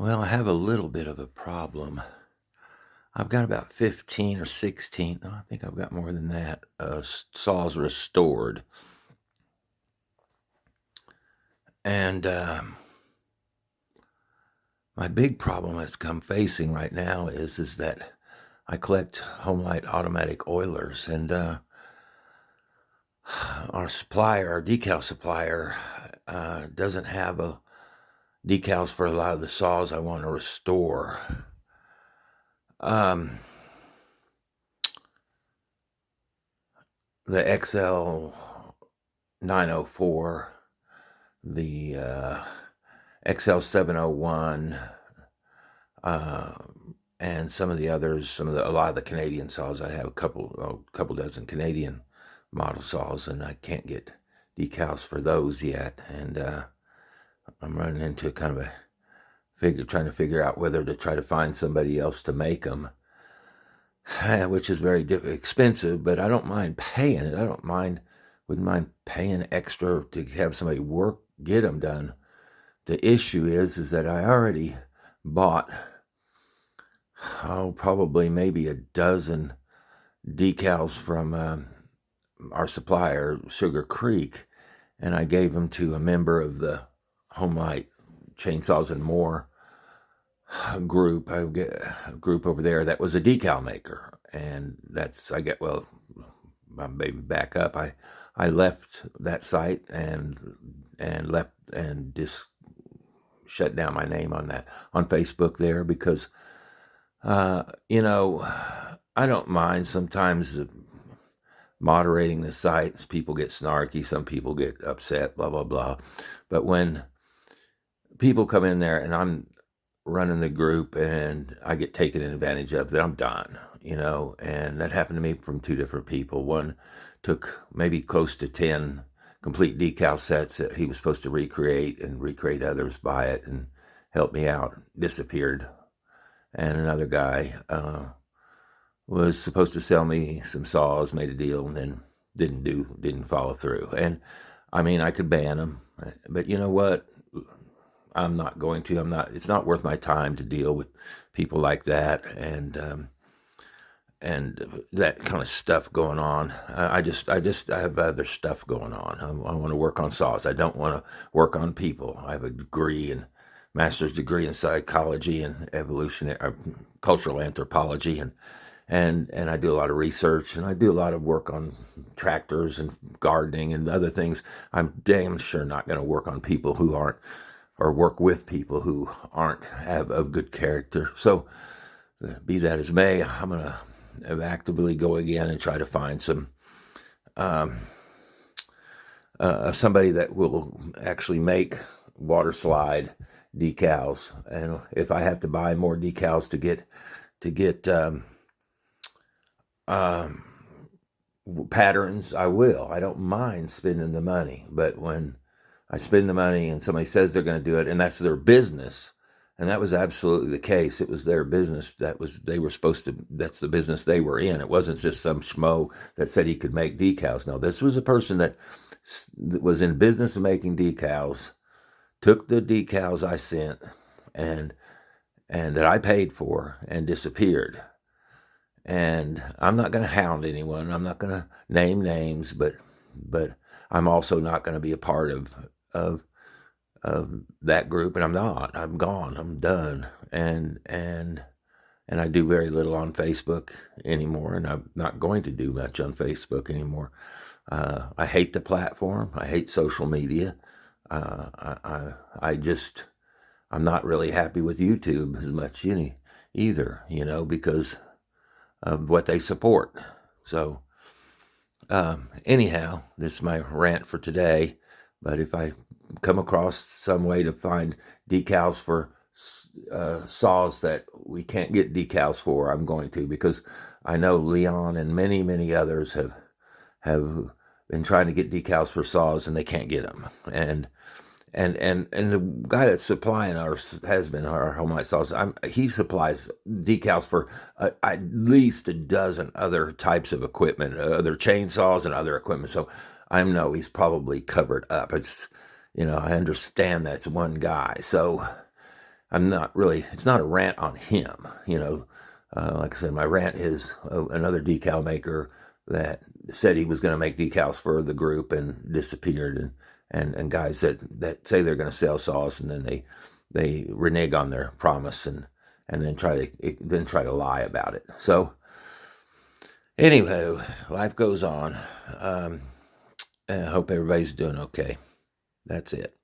Well, I have a little bit of a problem. I've got about 15 or 16, no, I think I've got more than that, saws restored. And my big problem that's I'm facing right now is that I collect Homelite automatic oilers, and our decal supplier, doesn't have decals for a lot of the saws I want to restore. Um, the XL 904, the XL 701, and some of the others, a lot of the Canadian saws. I have a couple dozen Canadian model saws, and I can't get decals for those yet. And I'm running into kind of trying to figure out whether to try to find somebody else to make them, which is very expensive. But I don't mind paying it. Wouldn't mind paying extra to have somebody get them done. The issue is that I already bought, probably maybe a dozen decals from our supplier, Sugar Creek, and I gave them to a member of the Homelite Chainsaws and More group. I get a group over there that was a decal maker, and maybe back up. I left that site and left and just shut down my name on Facebook there, because I don't mind sometimes moderating the sites. People get snarky, some people get upset, blah blah blah. But when people come in there and I'm running the group and I get taken advantage of, then I'm done. And that happened to me from two different people. One took maybe close to 10 complete decal sets that he was supposed to recreate others by it and help me out, disappeared. And another guy was supposed to sell me some saws, made a deal, and then didn't follow through. And I mean, I could ban him, but you know what? I'm not going to. It's not worth my time to deal with people like that and that kind of stuff going on. I have other stuff going on. I want to work on saws. I don't want to work on people. I have a master's degree in psychology and evolutionary cultural anthropology, and I do a lot of research, and I do a lot of work on tractors and gardening and other things. I'm damn sure not going to work on people who aren't, or work with people who have of good character. So, be that as may, I'm going to actively go again and try to find somebody that will actually make water slide decals. And if I have to buy more decals to get patterns, I will. I don't mind spending the money. But when I spend the money and somebody says they're going to do it, and that's their business, and that was absolutely the case. It was their business. That's the business they were in. It wasn't just some schmo that said he could make decals. No, this was a person that was in business of making decals, took the decals I sent and that I paid for, and disappeared. And I'm not going to hound anyone. I'm not going to name names, but I'm also not going to be a part of that group. And I'm not. I'm gone. I'm done. And I do very little on Facebook anymore, and I'm not going to do much on Facebook anymore. I hate the platform. I hate social media. I'm not really happy with YouTube as much either, because of what they support. So, anyhow, this is my rant for today. But if I come across some way to find decals for saws that we can't get decals for, I'm going to, because I know Leon and many, many others have been trying to get decals for saws, and they can't get them. And the guy that's supplying our Homelite saws, he supplies decals for at least a dozen other types of equipment, other chainsaws and other equipment. So I know he's probably covered up. I understand that's one guy. So I'm not really, it's not a rant on him, you know. Like I said, my rant is another decal maker that said he was going to make decals for the group and disappeared, and guys that say they're going to sell saws and then they renege on their promise and then try to lie about it. So anyway, life goes on. And I hope everybody's doing okay. That's it.